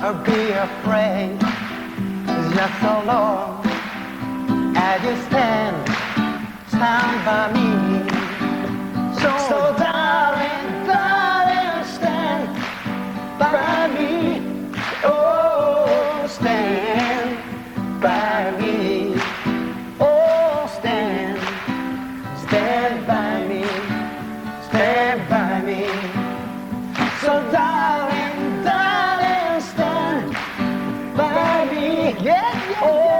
or be afraid. Just so long as you stand by me. So darling, darling, stand by me. Oh, stand by me. Oh, stand by me. Stand by me. So darling, darling, stand by me. Yeah, yeah. Oh,